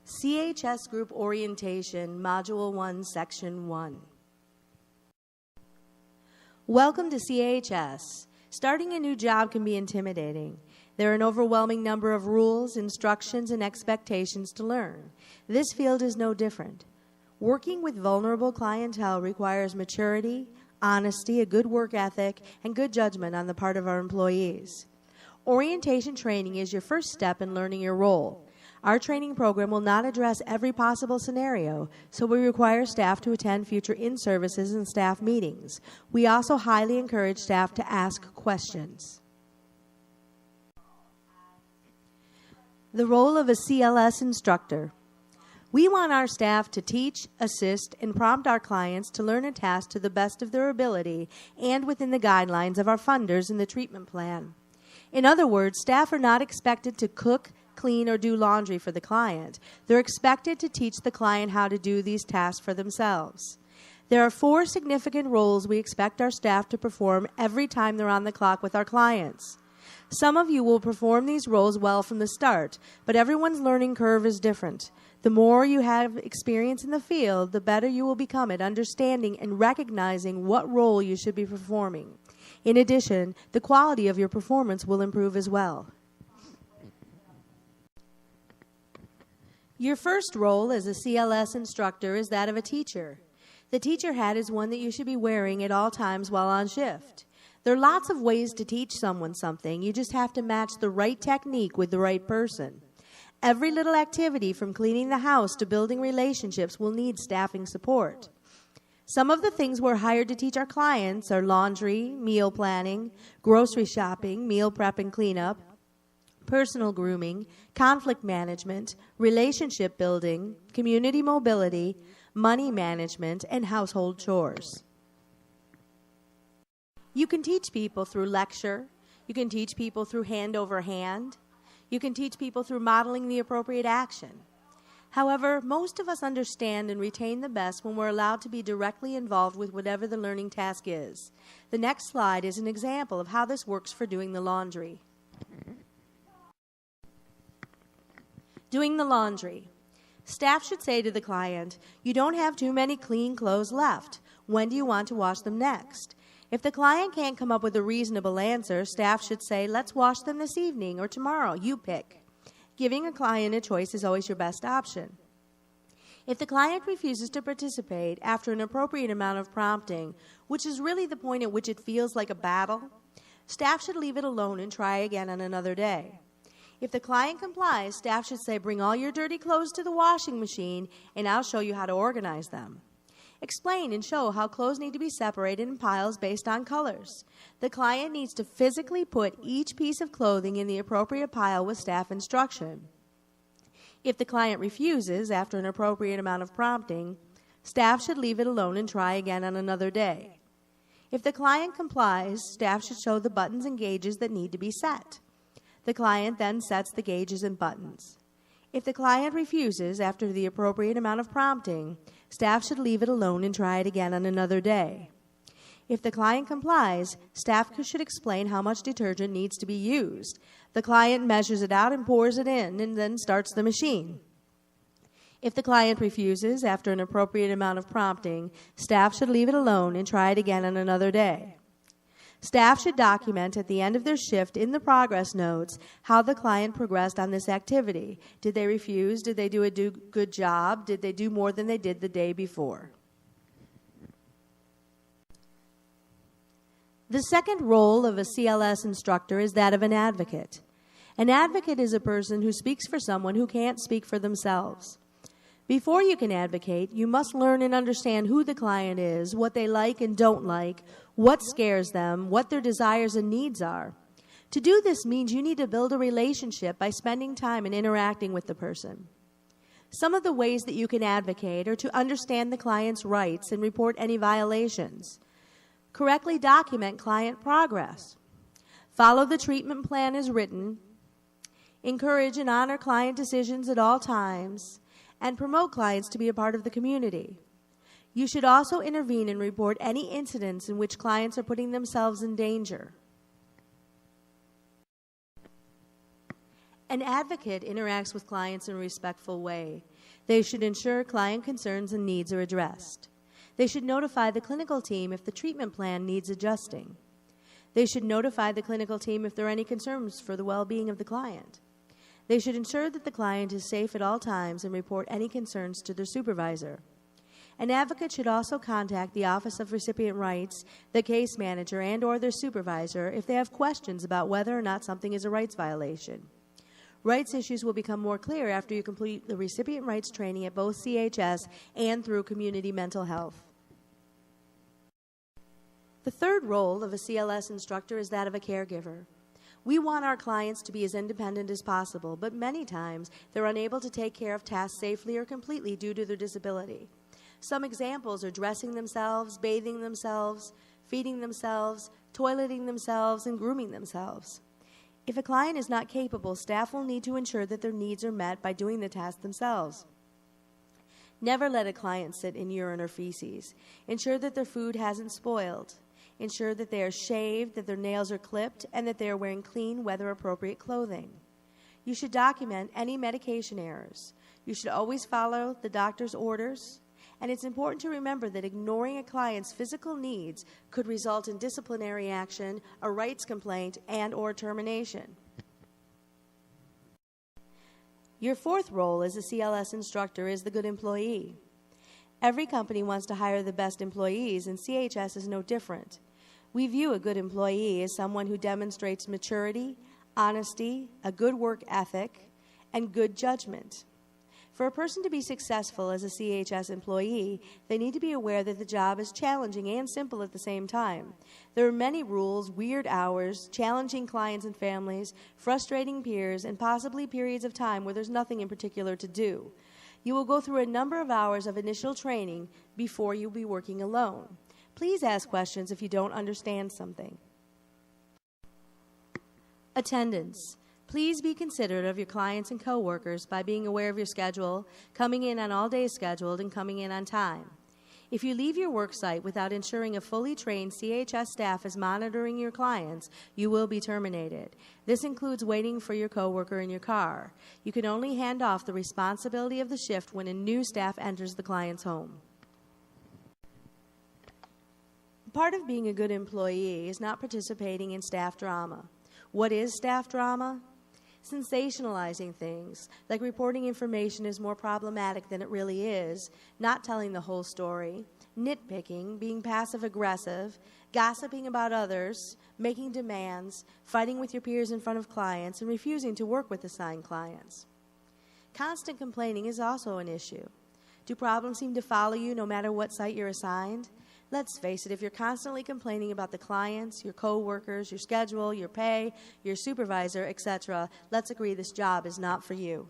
CHS Group Orientation, Module 1, Section 1. Welcome to CHS. Starting a new job can be intimidating. There are an overwhelming number of rules, instructions, and expectations to learn. This field is no different. Working with vulnerable clientele requires maturity, honesty, a good work ethic, and good judgment on the part of our employees. Orientation training is your first step in learning your role. Our training program will not address every possible scenario, so we require staff to attend future in-services and staff meetings. We also highly encourage staff to ask questions. The role of a CLS instructor. We want our staff to teach, assist, and prompt our clients to learn a task to the best of their ability and within the guidelines of our funders in the treatment plan. In other words, staff are not expected to cook, clean, or do laundry for the client. They're expected to teach the client how to do these tasks for themselves. There are 4 significant roles we expect our staff to perform every time they're on the clock with our clients. Some of you will perform these roles well from the start, but everyone's learning curve is different. The more you have experience in the field, the better you will become at understanding and recognizing what role you should be performing. In addition, the quality of your performance will improve as well. Your first role as a CLS instructor is that of a teacher. The teacher hat is one that you should be wearing at all times while on shift. There are lots of ways to teach someone something. You just have to match the right technique with the right person. Every little activity from cleaning the house to building relationships will need staffing support. Some of the things we're hired to teach our clients are laundry, meal planning, grocery shopping, meal prep and cleanup, personal grooming, conflict management, relationship building, community mobility, money management, and household chores. You can teach people through lecture. You can teach people through hand over hand. You can teach people through modeling the appropriate action. However, most of us understand and retain the best when we're allowed to be directly involved with whatever the learning task is. The next slide is an example of how this works for doing the laundry. Doing the laundry. Staff should say to the client, "You don't have too many clean clothes left. When do you want to wash them next?" If the client can't come up with a reasonable answer, staff should say, "Let's wash them this evening or tomorrow. You pick." Giving a client a choice is always your best option. If the client refuses to participate after an appropriate amount of prompting, which is really the point at which it feels like a battle, staff should leave it alone and try again on another day. If the client complies, staff should say, "Bring all your dirty clothes to the washing machine and I'll show you how to organize them." Explain and show how clothes need to be separated in piles based on colors. The client needs to physically put each piece of clothing in the appropriate pile with staff instruction. If the client refuses after an appropriate amount of prompting, staff should leave it alone and try again on another day. If the client complies, staff should show the buttons and gauges that need to be set. The client then sets the gauges and buttons. If the client refuses after the appropriate amount of prompting, staff should leave it alone and try it again on another day. If the client complies, staff should explain how much detergent needs to be used. The client measures it out and pours it in and then starts the machine. If the client refuses after an appropriate amount of prompting, staff should leave it alone and try it again on another day. Staff should document at the end of their shift in the progress notes how the client progressed on this activity. Did they refuse? Did they do a good job? Did they do more than they did the day before? The second role of a CLS instructor is that of an advocate. An advocate is a person who speaks for someone who can't speak for themselves. Before you can advocate, you must learn and understand who the client is, what they like and don't like, what scares them, what their desires and needs are. To do this means you need to build a relationship by spending time and interacting with the person. Some of the ways that you can advocate are to understand the client's rights and report any violations. Correctly document client progress. Follow the treatment plan as written. Encourage and honor client decisions at all times. And promote clients to be a part of the community. You should also intervene and report any incidents in which clients are putting themselves in danger. An advocate interacts with clients in a respectful way. They should ensure client concerns and needs are addressed. They should notify the clinical team if the treatment plan needs adjusting. They should notify the clinical team if there are any concerns for the well-being of the client. They should ensure that the client is safe at all times and report any concerns to their supervisor. An advocate should also contact the Office of Recipient Rights, the case manager, and/or their supervisor if they have questions about whether or not something is a rights violation. Rights issues will become more clear after you complete the recipient rights training at both CHS and through community mental health. The third role of a CLS instructor is that of a caregiver. We want our clients to be as independent as possible, but many times they're unable to take care of tasks safely or completely due to their disability. Some examples are dressing themselves, bathing themselves, feeding themselves, toileting themselves, and grooming themselves. If a client is not capable, staff will need to ensure that their needs are met by doing the task themselves. Never let a client sit in urine or feces. Ensure that their food hasn't spoiled. Ensure that they are shaved, that their nails are clipped, and that they are wearing clean, weather-appropriate clothing. You should document any medication errors. You should always follow the doctor's orders. And it's important to remember that ignoring a client's physical needs could result in disciplinary action, a rights complaint, and/or termination. Your fourth role as a CLS instructor is the good employee. Every company wants to hire the best employees, and CHS is no different. We view a good employee as someone who demonstrates maturity, honesty, a good work ethic, and good judgment. For a person to be successful as a CHS employee, they need to be aware that the job is challenging and simple at the same time. There are many rules, weird hours, challenging clients and families, frustrating peers, and possibly periods of time where there's nothing in particular to do. You will go through a number of hours of initial training before you'll be working alone. Please ask questions if you don't understand something. Attendance. Please be considerate of your clients and coworkers by being aware of your schedule, coming in on all days scheduled, and coming in on time. If you leave your work site without ensuring a fully trained CHS staff is monitoring your clients, you will be terminated. This includes waiting for your coworker in your car. You can only hand off the responsibility of the shift when a new staff enters the client's home. Part of being a good employee is not participating in staff drama. What is staff drama? Sensationalizing things, like reporting information is more problematic than it really is, not telling the whole story, nitpicking, being passive-aggressive, gossiping about others, making demands, fighting with your peers in front of clients, and refusing to work with assigned clients. Constant complaining is also an issue. Do problems seem to follow you no matter what site you're assigned? Let's face it, if you're constantly complaining about the clients, your coworkers, your schedule, your pay, your supervisor, etc., let's agree this job is not for you.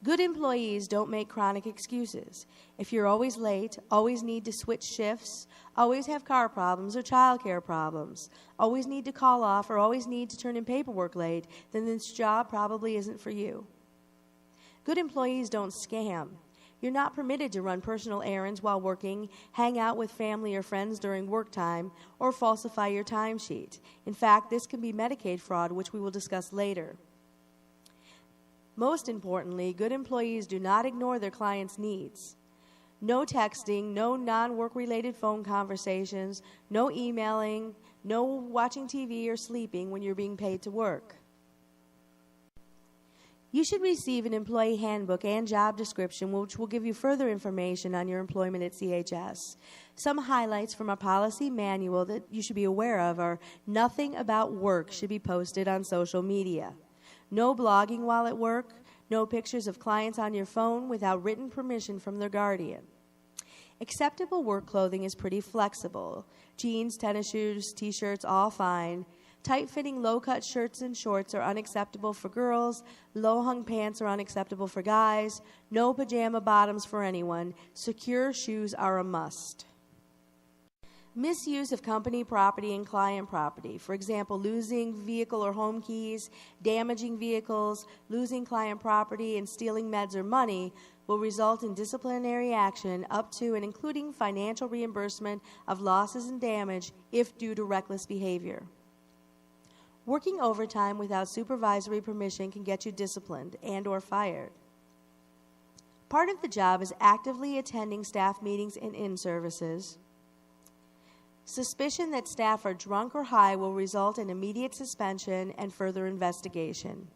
Good employees don't make chronic excuses. If you're always late, always need to switch shifts, always have car problems or childcare problems, always need to call off, or always need to turn in paperwork late, then this job probably isn't for you. Good employees don't scam. You're not permitted to run personal errands while working, hang out with family or friends during work time, or falsify your timesheet. In fact, this can be Medicaid fraud, which we will discuss later. Most importantly, good employees do not ignore their clients' needs. No texting, no non-work-related phone conversations, no emailing, no watching TV or sleeping when you're being paid to work. You should receive an employee handbook and job description, which will give you further information on your employment at CHS. Some highlights from our policy manual that you should be aware of are: nothing about work should be posted on social media. No blogging while at work. No pictures of clients on your phone without written permission from their guardian. Acceptable work clothing is pretty flexible. Jeans, tennis shoes, t-shirts, all fine. Tight-fitting, low-cut shirts and shorts are unacceptable for girls. Low-hung pants are unacceptable for guys. No pajama bottoms for anyone. Secure shoes are a must. Misuse of company property and client property. For example, losing vehicle or home keys, damaging vehicles, losing client property, and stealing meds or money will result in disciplinary action up to and including financial reimbursement of losses and damage if due to reckless behavior. Working overtime without supervisory permission can get you disciplined and/or fired. Part of the job is actively attending staff meetings and in-services. Suspicion that staff are drunk or high will result in immediate suspension and further investigation.